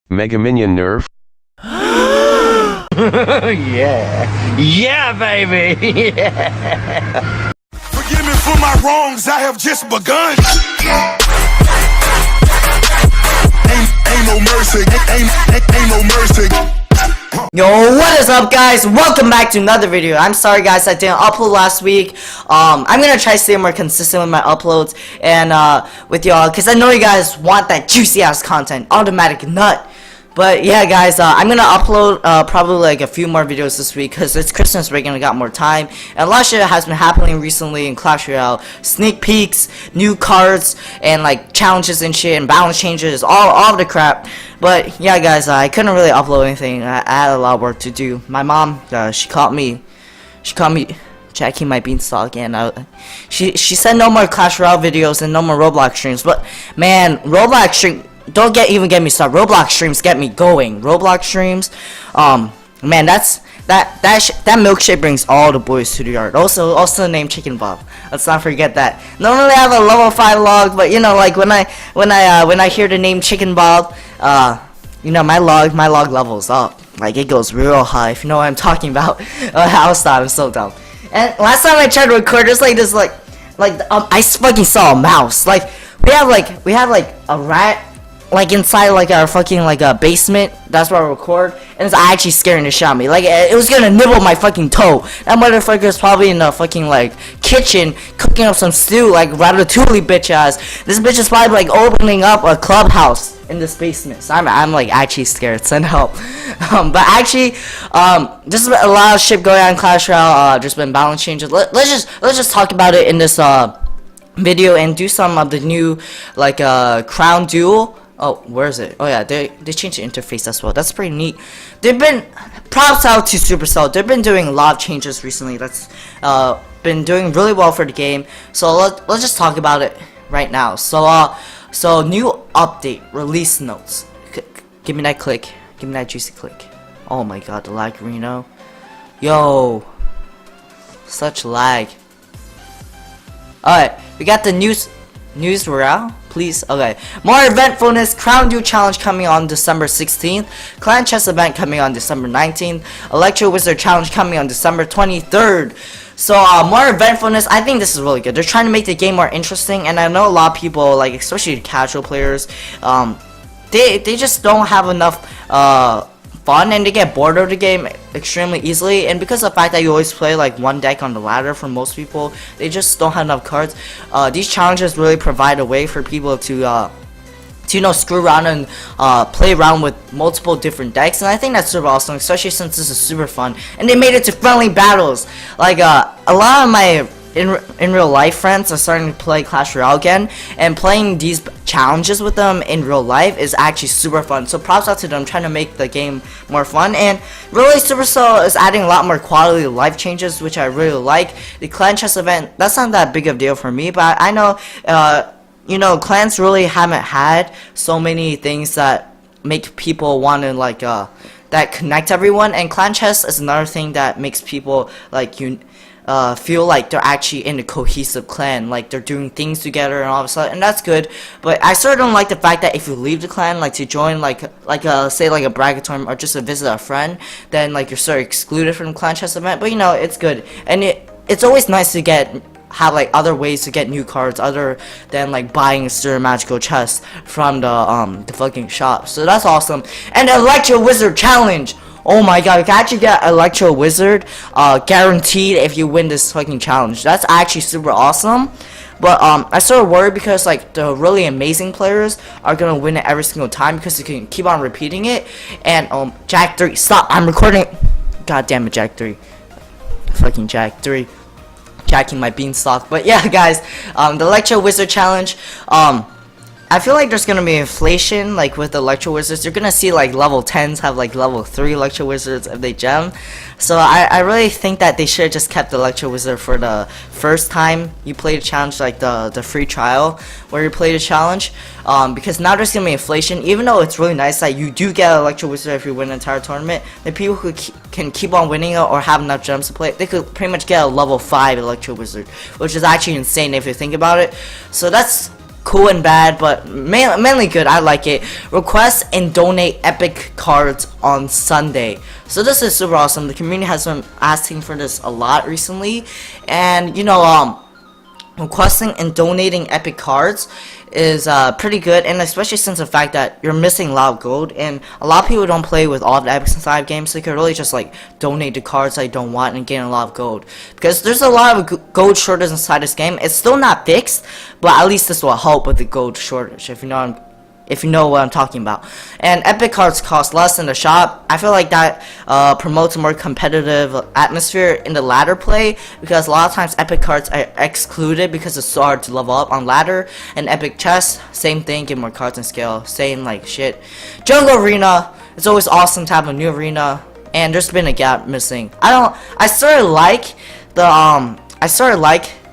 Mega Minion nerf. Yeah. Yeah, baby. Yeah. Forgive me for my wrongs, I have just begun. Ain't no mercy, ain't no mercy. Yo, what is up, guys? Welcome back to another video. I'm sorry, guys, I didn't upload last week. I'm gonna try to stay more consistent with my uploads and with y'all, because I know you guys want that juicy ass content, automatic nut. But yeah, guys, I'm gonna upload probably like a few more videos this week because it's Christmas break and I got more time. And a lot of shit has been happening recently in Clash Royale. Sneak peeks, new cards, and like challenges and shit, and balance changes, all of the crap. But yeah, guys, I couldn't really upload anything. I had a lot of work to do. My mom, she caught me checking my beanstalk, and she said no more Clash Royale videos and no more Roblox streams. But man, Roblox stream. Don't even get me started. Roblox streams get me going. Roblox streams, man, that milkshake brings all the boys to the yard. Also the name Chicken Bob. Let's not forget that. Normally I have a level 5 log, but you know, like when I hear the name Chicken Bob, you know, my log levels up. Like it goes real high. If you know what I'm talking about. I'll stop. I'm so dumb. And last time I tried to record, there's like this I fucking saw a mouse. Like we have like a rat. Like inside like our fucking like a basement, that's where I record, and it's actually scaring the shit out of me. Like it was gonna nibble my fucking toe. That motherfucker's probably in the fucking like kitchen cooking up some stew, like ratatouille bitch ass. This bitch is probably like opening up a clubhouse in this basement. So I'm like actually scared. Send help. But actually, there's a lot of shit going on in Clash Royale. There's been balance changes. Let's just talk about it in this video and do some of the new like crown duel. Oh, where is it? Oh yeah, they changed the interface as well. That's pretty neat. They've been, props out to Supercell. They've been doing a lot of changes recently. That's been doing really well for the game. So let's just talk about it right now. So new update, release notes. Give me that click. Give me that juicy click. Oh my god, the lag, Reno. Yo, such lag. Alright, we got the news Royale, please. Okay, more eventfulness. Crown Duel challenge coming on December 16th. Clan chess event coming on December 19th. Electro Wizard challenge coming on December 23rd. So more eventfulness. I think this is really good. They're trying to make the game more interesting, and I know a lot of people, like especially the casual players, they just don't have enough fun, and they get bored of the game extremely easily. And because of the fact that you always play like one deck on the ladder, for most people they just don't have enough cards. These challenges really provide a way for people to you know, screw around and play around with multiple different decks, and I think that's super awesome, especially since this is super fun. And they made it to friendly battles. Like a lot of my in real life friends are starting to play Clash Royale again, and playing these challenges with them in real life is actually super fun. So props out to them trying to make the game more fun. And really, Supercell is adding a lot more quality of life changes, which I really like. The clan chess event, that's not that big of a deal for me, but I know you know, clans really haven't had so many things that make people want to like that connect everyone, and clan chess is another thing that makes people like feel like they're actually in a cohesive clan, like they're doing things together and all of a sudden, and that's good. But I sort of don't like the fact that if you leave the clan, like to join like say like a bracket tournament or just to visit a friend, then like you're sort of excluded from the clan chess event. But you know, it's good, and it's always nice to have like other ways to get new cards other than like buying certain magical chests from the fucking shop. So that's awesome. And the Electro Wizard challenge. Oh my god, you can actually get Electro Wizard guaranteed if you win this fucking challenge. That's actually super awesome. But I sort of worry because like the really amazing players are gonna win it every single time because you can keep on repeating it. And Jack 3, stop! I'm recording. God damn it, Jack 3. Fucking Jack 3. Jacking my beanstalk. But yeah, guys, the Electro Wizard challenge. I feel like there's gonna be inflation, like with the Electro Wizards. You're gonna see like level 10s have like level 3 Electro Wizards if they gem. So I really think that they should have just kept the Electro Wizard for the first time you play the challenge, like the free trial where you play the challenge. Because now there's gonna be inflation. Even though it's really nice that you do get an Electro Wizard if you win an entire tournament, the people who can keep on winning it or have enough gems to play it, they could pretty much get a level 5 Electro Wizard, which is actually insane if you think about it. So that's cool and bad, but mainly good. I like it. Request and donate epic cards on Sunday. So this is super awesome. The community has been asking for this a lot recently, and you know, requesting and donating epic cards is pretty good, and especially since the fact that you're missing a lot of gold, and a lot of people don't play with all the epics inside of games, so you can really just like donate the cards that you don't want and gain a lot of gold, because there's a lot of gold shortage inside this game. It's still not fixed, but at least this will help with the gold shortage, if you know what I'm talking about. And epic cards cost less in the shop. I feel like that promotes a more competitive atmosphere in the ladder play, because a lot of times epic cards are excluded because it's so hard to level up on ladder. And epic chests, same thing, get more cards and scale, same like shit. Jungle arena, it's always awesome to have a new arena, and there's been a gap missing. I sort of like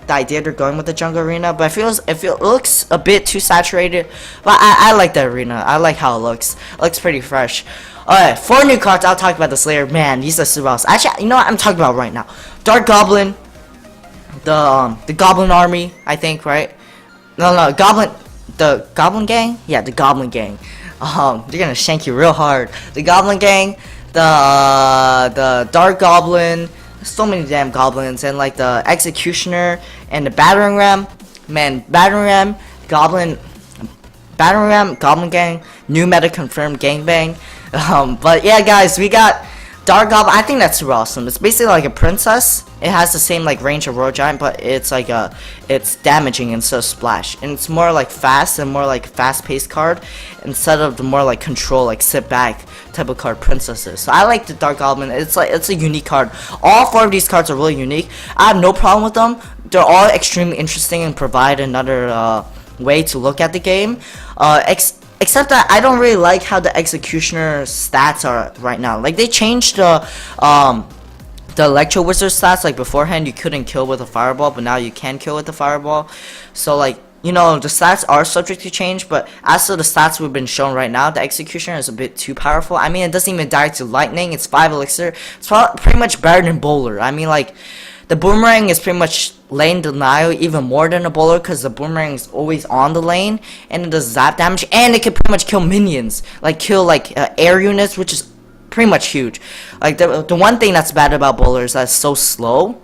the idea they're going with the jungle arena, but it looks a bit too saturated. But I like the arena. I like how it looks. It looks pretty fresh. Alright, 4 new cards. I'll talk about this later. Man, these are super awesome. Actually, you know what I'm talking about right now? Dark Goblin, the Goblin Army, I think, right? No, the Goblin Gang. Yeah, the Goblin Gang. They're gonna shank you real hard. The Goblin Gang, the Dark Goblin. So many damn goblins, and like the Executioner and the Battering Ram. Man, Battering Ram, Goblin Gang, new meta confirmed gangbang. But yeah, guys, we got Dark Goblin. I think that's super awesome. It's basically like a princess. It has the same like range of Royal Giant, but it's like it's damaging instead of splash, and it's more like fast and more like fast-paced card instead of the more like control, like sit back type of card princesses. So I like the Dark Goblin. It's a unique card. All 4 of these cards are really unique. I have no problem with them. They're all extremely interesting and provide another way to look at the game. Except that I don't really like how the Executioner stats are right now. Like, they changed the Electro Wizard stats. Like, beforehand you couldn't kill with a fireball, but now you can kill with a fireball. So like, you know, the stats are subject to change, but as to the stats we've been shown right now, the Executioner is a bit too powerful. I mean, it doesn't even die to lightning. It's 5 elixir. It's pretty much better than Bowler. I mean, like, the Boomerang is pretty much lane denial even more than a Bowler, because the Boomerang is always on the lane, and it does zap damage, and it can pretty much kill minions. Like, kill, like, air units, which is pretty much huge. Like, the one thing that's bad about Bowler is that it's so slow,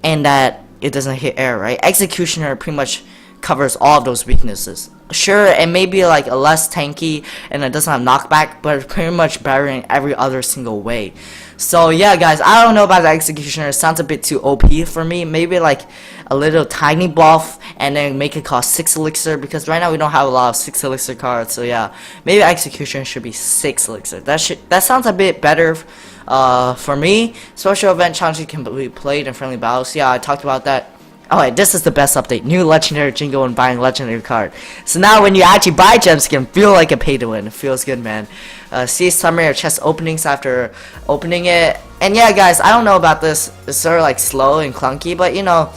and that it doesn't hit air, right? Executioner pretty much covers all of those weaknesses. Sure, it may be like a less tanky and it doesn't have knockback, but it's pretty much better in every other single way. So yeah, guys, I don't know about the Executioner. It sounds a bit too OP for me. Maybe like a little tiny buff and then make it cost 6 elixir, because right now we don't have a lot of 6 elixir cards. So yeah, maybe Executioner should be 6 elixir. That sounds a bit better for me. Special event challenges can be played in friendly battles. Yeah, I talked about that. Alright, this is the best update. New legendary jingle and buying legendary card. So now when you actually buy gem skin, feel like a pay to win. It feels good, man. See summary of chest openings after opening it. And yeah, guys, I don't know about this. It's sort of like slow and clunky, but you know,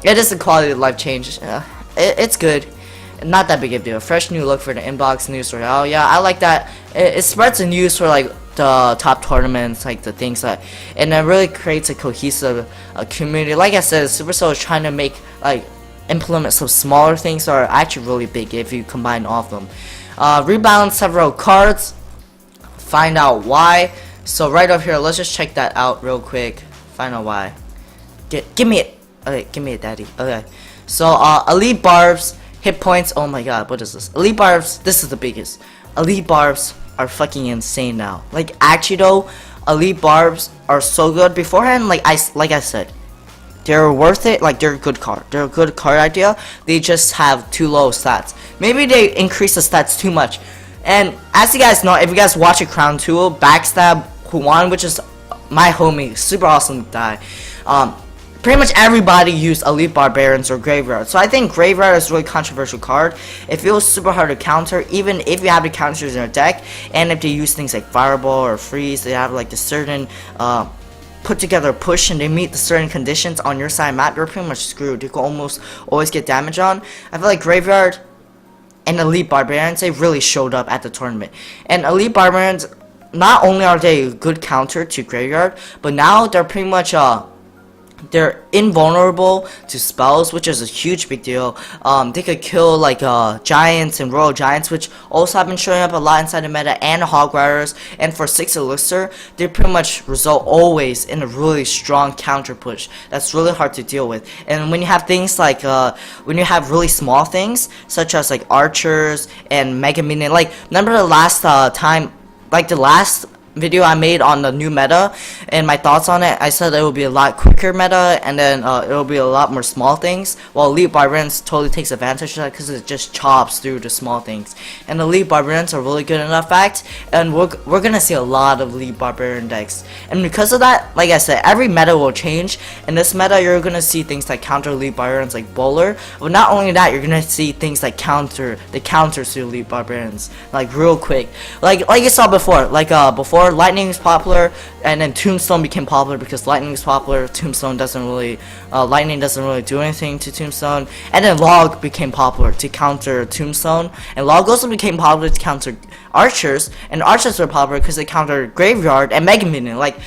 it is a quality of life change. It's good. Not that big of a deal. Fresh new look for the inbox news Royale. Yeah, I like that. It spreads the news for like the top tournaments, like the things that, and it really creates a cohesive community. Like I said, Supercell is trying to make implement some smaller things that are actually really big if you combine all of them. Rebalance several cards, find out why. So right up here, let's just check that out real quick. Find out why. Give me it. Okay, give me it, daddy. Okay. So elite barbs, hit points. Oh my god, what is this? Elite barbs. This is the biggest. Elite barbs are fucking insane now. Like, actually though, elite barbs are so good. Beforehand, like I said, they're worth it. Like, they're a good card. They're a good card idea. They just have too low stats. Maybe they increase the stats too much. And as you guys know, if you guys watch a Crown Duel, Backstab Huan, which is my homie, super awesome guy. Pretty much everybody used Elite Barbarians or Graveyard. So I think Graveyard is a really controversial card. It feels super hard to counter, even if you have the counters in your deck. And if they use things like Fireball or Freeze, they have like the certain put together push and they meet the certain conditions on your side map, you're pretty much screwed. You can almost always get damage on. I feel like Graveyard and Elite Barbarians, they really showed up at the tournament. And Elite Barbarians, not only are they a good counter to Graveyard, but now they're pretty much they're invulnerable to spells, which is a huge big deal. They could kill like giants and royal giants, which also have been showing up a lot inside the meta, and hog riders. And for 6 elixir, they pretty much result always in a really strong counter push that's really hard to deal with. And when you have things like when you have really small things such as like archers and mega minion, like remember the last time, like the last video I made on the new meta and my thoughts on it, I said it will be a lot quicker meta, and then it will be a lot more small things, while Elite Barbarians totally takes advantage of that because it just chops through the small things. And Elite Barbarians are really good in that fact, and we're gonna see a lot of Elite Barbarian decks. And because of that, like I said, every meta will change. In this meta, you're gonna see things like counter Elite Barbarians like Bowler, but not only that, you're gonna see things like counter the counters to Elite Barbarians like real quick, like you saw before, like before Lightning is popular, and then Tombstone became popular because Lightning is popular. Tombstone doesn't really, Lightning doesn't really do anything to Tombstone, and then Log became popular to counter Tombstone, and Log also became popular to counter Archers, and Archers were popular because they counter Graveyard and Mega Minion. Like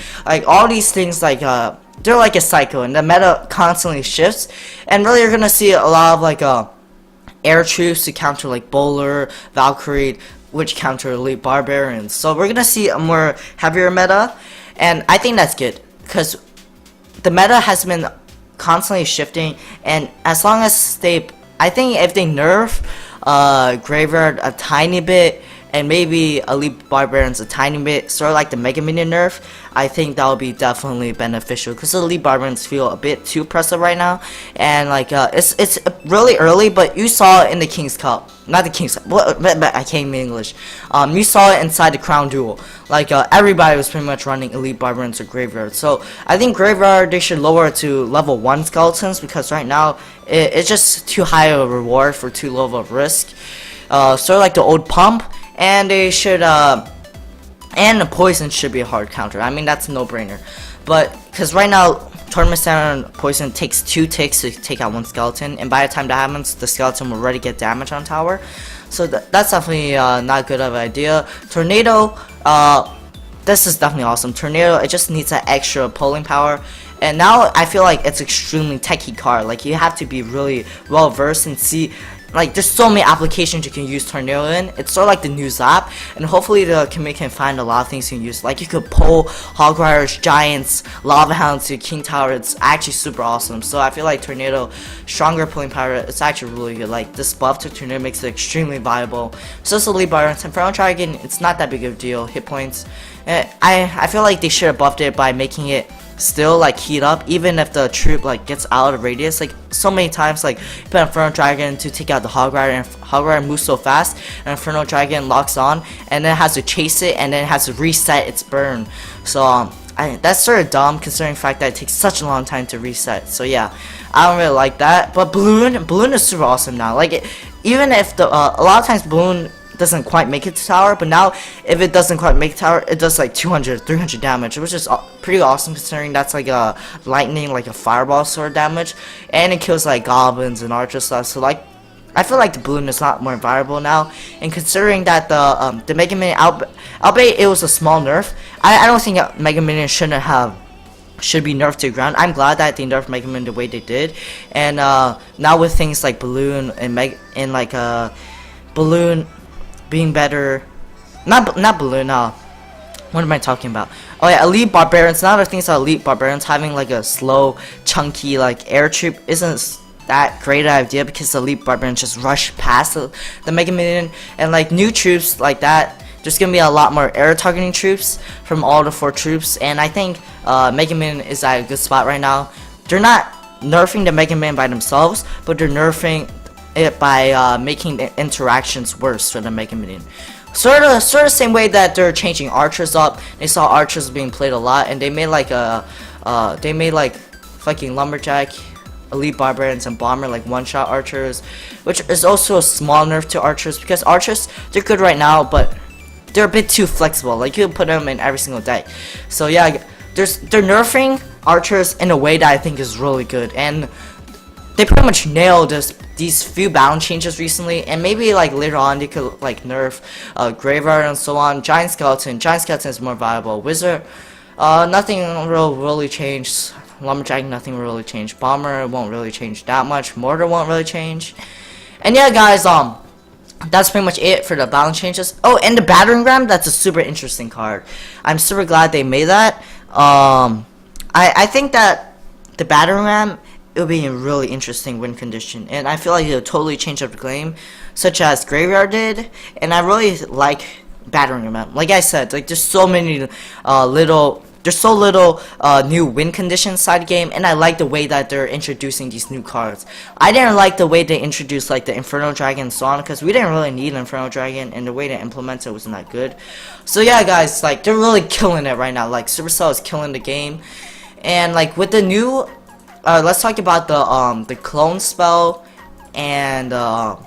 all these things, like they're like a cycle, and the meta constantly shifts, and really you're gonna see a lot of like air troops to counter like Bowler, Valkyrie, which counter Elite Barbarians. So we're gonna see a more heavier meta, and I think that's good because the meta has been constantly shifting, and as long as I think if they nerf Graveyard a tiny bit and maybe Elite Barbarians a tiny bit, sort of like the Mega Minion nerf, I think that will be definitely beneficial because the Elite Barbarians feel a bit too oppressive right now, and like it's really early, but you saw it in the King's Cup, not the King's Cup, but I can't even English. You saw it inside the Crown Duel, like everybody was pretty much running Elite Barbarians or Graveyard. So I think Graveyard, they should lower it to level 1 skeletons because right now it's just too high of a reward for too low of a risk. Sort of like the old pump. And they should, and the poison should be a hard counter. I mean, that's a no-brainer. But, because right now, Tournament Standard poison takes 2 ticks to take out 1 skeleton. And by the time that happens, the skeleton will already get damage on tower. So that's definitely not good of an idea. Tornado, this is definitely awesome. Tornado, it just needs that extra pulling power. And now I feel like it's extremely techy card. Like, you have to be really well versed and see, like, there's so many applications you can use Tornado in. It's sort of like the new Zap, and hopefully the community can find a lot of things you can use. Like, you could pull Hog Riders, Giants, Lava Hounds to King Tower. It's actually super awesome. So I feel like Tornado, stronger pulling power, it's actually really good. Like, this buff to Tornado makes it extremely viable. So it's a Elite Barbarians. Inferno Dragon, it's not that big of a deal. Hit points, I feel like they should have buffed it by making it still like heat up even if the troop like gets out of radius. Like so many times, like you put Inferno Dragon to take out the Hog Rider, and Hog Rider moves so fast and Inferno Dragon locks on and then has to chase it and then has to reset its burn. So that's sort of dumb considering the fact that it takes such a long time to reset. So yeah, I don't really like that. But Balloon is super awesome now. Like even if the a lot of times Balloon doesn't quite make it to tower, but now if it doesn't quite make tower, it does like 200-300 damage, which is pretty awesome considering that's like a lightning, like a fireball sort of damage, and it kills like goblins and archer stuff. So like I feel like the balloon is not more viable now, and considering that the Mega Minion albeit it was a small nerf, I don't think Mega Minion should be nerfed to the ground. I'm glad that they nerfed Mega Minion the way they did, and now with things like Balloon and Balloon being better, not Balloon, what am I talking about? Oh yeah, Elite Barbarians. Now the things about Elite Barbarians having like a slow, chunky like air troop isn't that great an idea because the Elite Barbarians just rush past the Mega Minion, and like new troops like that, there's gonna be a lot more air targeting troops from all the 4 troops, and I think Mega Minion is at a good spot right now. They're not nerfing the Mega Minion by themselves, but they're nerfing it by making the interactions worse for the Mega Minion. Sort of same way that they're changing archers up. They saw archers being played a lot, and they made like fucking lumberjack, Elite Barbarians, and bomber like one-shot archers, which is also a small nerf to archers because archers, they're good right now, but they're a bit too flexible. Like you can put them in every single deck. So yeah, they're nerfing archers in a way that I think is really good, and they pretty much nailed these few balance changes recently, and maybe like later on they could like nerf Graveyard and so on. Giant Skeleton is more viable. Wizard, nothing really changed. Lumberjack, nothing will really change. Bomber won't really change that much. Mortar won't really change. And yeah, guys, that's pretty much it for the balance changes. Oh, and the battering ram, that's a super interesting card. I'm super glad they made that. I think that the battering ram, it'll be a really interesting win condition, and I feel like it'll totally change up the game, such as Graveyard did. And I really like battering ram. Like I said, like there's so many there's so little new win conditions side game, and I like the way that they're introducing these new cards. I didn't like the way they introduced like the Inferno Dragon and so on, because we didn't really need an Inferno Dragon, and the way they implemented it wasn't that good. So yeah, guys, like they're really killing it right now. Like Supercell is killing the game, and like with the new, let's talk about the clone spell and the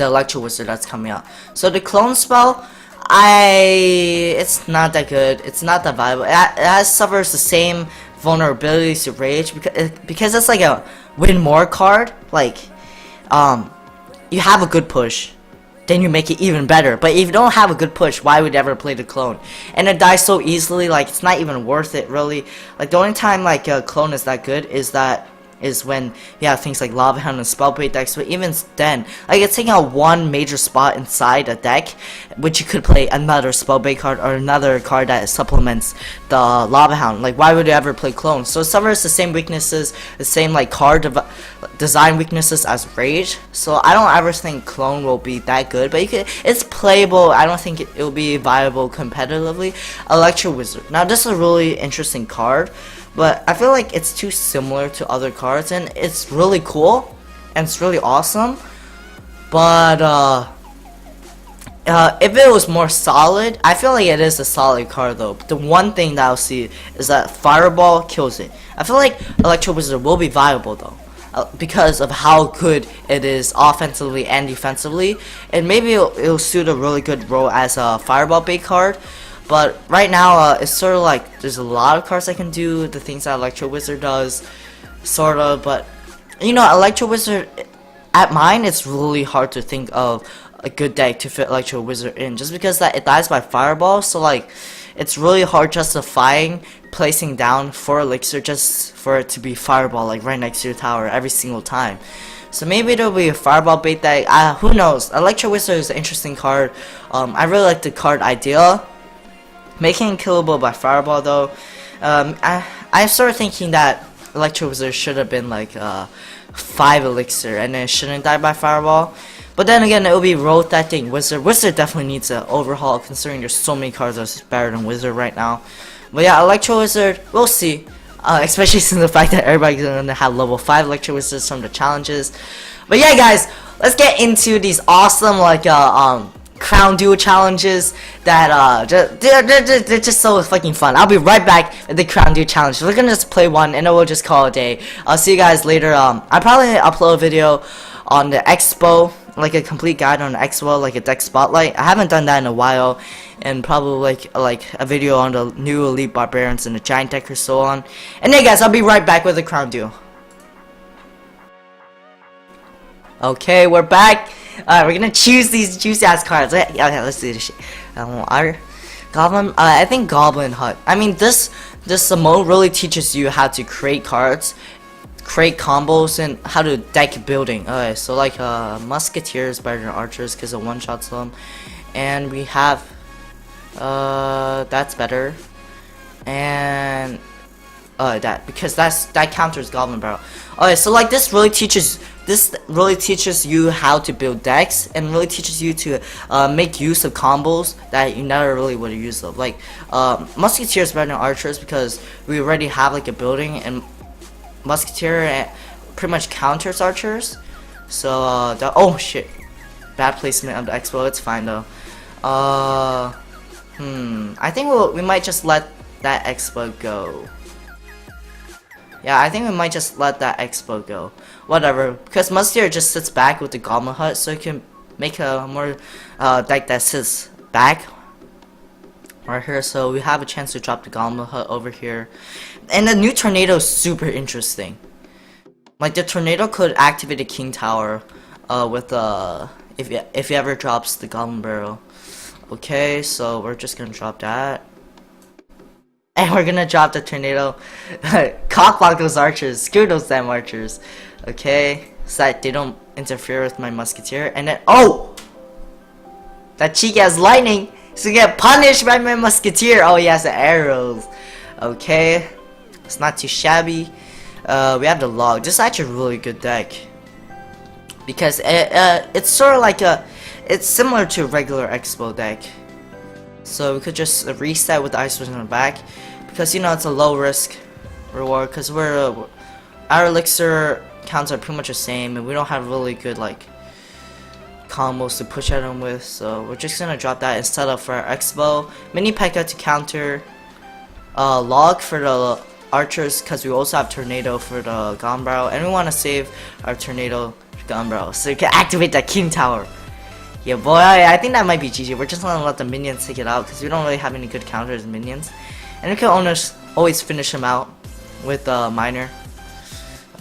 Electro Wizard that's coming out. So the clone spell, it's not that good. It's not that viable. It suffers the same vulnerabilities to rage because it's like a win more card. Like, you have a good push, then you make it even better. But if you don't have a good push, why would you ever play the clone? And it dies so easily. Like, it's not even worth it, really. Like, the only time like a clone is that good is when you have things like Lava Hound and Spellbait decks, but even then, like it's taking out one major spot inside a deck, which you could play another Spellbait card or another card that supplements the Lava Hound. Like, why would you ever play Clone? So it suffers the same weaknesses, the same like card design weaknesses as Rage. So I don't ever think Clone will be that good, but it's playable. I don't think it will be viable competitively. Electro Wizard. Now this is a really interesting card, but I feel like it's too similar to other cards, and it's really cool, and it's really awesome. But if it was more solid, I feel like it is a solid card though. But the one thing that I'll see is that Fireball kills it. I feel like Electro Wizard will be viable though, because of how good it is offensively and defensively, and maybe it'll suit a really good role as a Fireball bait card. But right now, it's sort of like there's a lot of cards that can do the things that Electro Wizard does, sort of. But you know, Electro Wizard, at mine, it's really hard to think of a good deck to fit Electro Wizard in, just because that it dies by Fireball. So like, it's really hard justifying placing down 4 elixir just for it to be Fireball, like right next to your tower every single time. So maybe it'll be a Fireball bait deck. Who knows? Electro Wizard is an interesting card. I really like the card idea. Making it killable by Fireball though, I started thinking that Electro Wizard should have been like 5 elixir and it shouldn't die by Fireball. But then again, it will be road that thing. Wizard definitely needs an overhaul, considering there's so many cards that's better than Wizard right now. But yeah, Electro Wizard, we'll see. Especially since the fact that everybody's gonna have level 5 Electro Wizards from the challenges. But yeah, guys, let's get into these awesome like Crown Duel challenges that they're just so fucking fun. I'll be right back with the Crown Duel challenge. We're gonna just play one and then we'll just call it a day. I'll see you guys later. I'll probably upload a video on the Expo, like a complete guide on the Expo, like a deck spotlight. I haven't done that in a while, and probably like a video on the new Elite Barbarians and the Giant deck or so on. And yeah, guys, I'll be right back with the Crown Duel. Okay, we're back. Alright, we're gonna choose these juicy ass cards. Okay, let's do this shit. Goblin, I think Goblin Hut. I mean, this mode really teaches you how to create cards, create combos, and how to deck building. Okay, so like Musketeer is better than Archers because it one-shots them, and we have that's better, and that counters Goblin Barrel. Okay, so like this really teaches you how to build decks, and really teaches you to make use of combos that you never really would have used of. Like Musketeer is better than Archers because we already have like a building, and Musketeer pretty much counters Archers. So oh shit, bad placement of the Expo. It's fine though. I think we might just let that Expo go. Yeah, I think we might just let that Expo go. Whatever, because Musketeer just sits back with the Goblin Hut, so you can make a more deck that sits back right here. So we have a chance to drop the Goblin Hut over here. And the new Tornado is super interesting. Like the Tornado could activate the King Tower with if he ever drops the Goblin Barrel. Okay, so we're just gonna drop that. And we're gonna drop the tornado. Cockblock those archers. Screw those damn archers. Okay, so that they don't interfere with my musketeer. And then, oh! That cheeky has lightning. So get punished by my musketeer. Oh, he has the arrows. Okay, it's not too shabby. We have the log. This is actually a really good deck. Because it's sort of like it's similar to a regular Expo deck. So we could just reset with the ice wizard in the back. Because, you know, it's a low risk reward. Because our elixir counts are pretty much the same. And we don't have really good, like, combos to push at them with. So we're just going to drop that instead of for our Expo. Mini P.E.K.K.A to counter. Log for the archers. Because we also have Tornado for the Gonbrow. And we want to save our Tornado Gonbrow. So we can activate that King Tower. Yeah, boy, I think that might be GG. We're just gonna let the minions take it out because we don't really have any good counters as minions. And we can always finish them out with miner.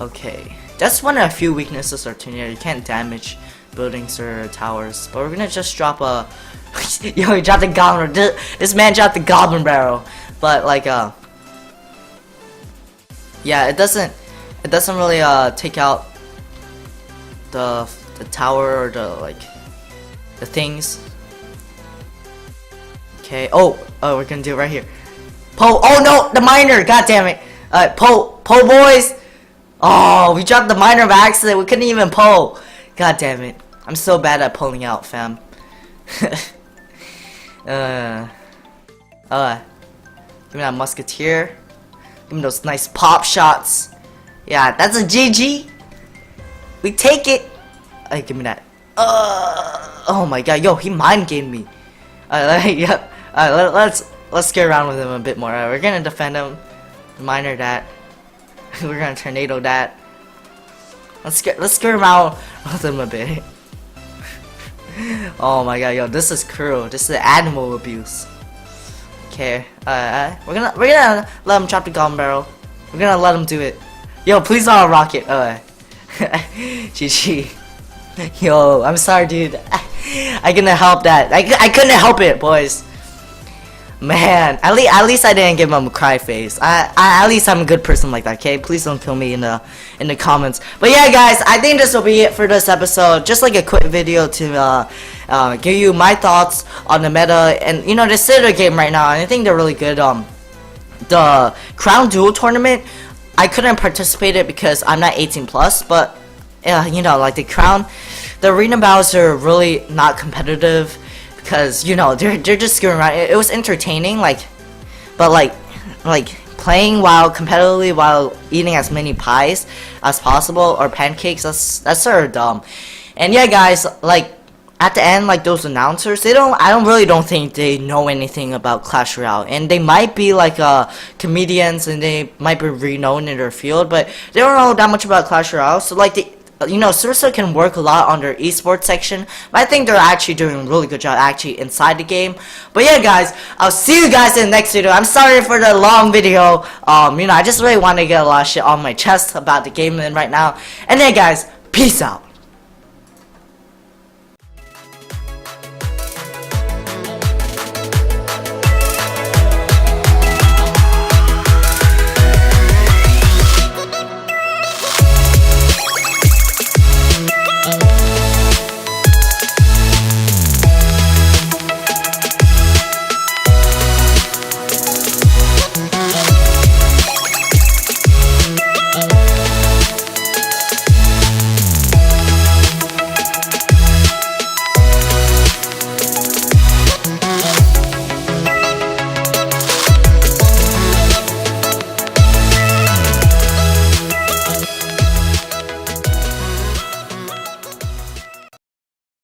Okay, that's one of a few weaknesses of Tornado. You can't damage buildings or towers. But we're gonna just drop a... Yo, he dropped the goblin. This man dropped the goblin barrel. But like, yeah, it doesn't really take out the tower or the like the things. Okay. Oh, we're gonna do it right here. Poe. Oh no, the miner. God damn it. Poe boys. Oh, we dropped the miner by accident. We couldn't even Poe. God damn it. I'm so bad at pulling out, fam. Give me that musketeer. Give me those nice pop shots. Yeah, that's a GG. We take it. Hey, give me that. Oh my god, yo, he mind gamed me. Yep. Let's get around with him a bit more. We're gonna defend him, miner that. We're gonna tornado that. Let's get around with him a bit. Oh my god, yo, this is cruel. This is animal abuse. Okay, we're gonna let him drop the gun barrel. We're gonna let him do it. Yo, please not a rocket. GG. Yo, I'm sorry, dude. I couldn't help that. I couldn't help it, boys. Man, at least I didn't give him a cry face. At least I'm a good person like that. Okay, please don't kill me in the comments. But yeah, guys, I think this will be it for this episode. Just like a quick video to give you my thoughts on the meta and you know the Citadel game right now. And I think they're really good. The Crown Duel tournament, I couldn't participate it because I'm not 18 plus, but you know, like the arena battles are really not competitive because you know they're just going around. It was entertaining, but like playing while competitively while eating as many pies as possible or pancakes. That's sort of dumb. And yeah, guys, like at the end, like those announcers, I really don't think they know anything about Clash Royale, and they might be like comedians and they might be renowned in their field, but they don't know that much about Clash Royale. So like you know, Sursa can work a lot on their esports section, but I think they're actually doing a really good job actually inside the game. But yeah, guys, I'll see you guys in the next video. I'm sorry for the long video. You know, I just really want to get a lot of shit on my chest about the game right now. And then, guys, peace out.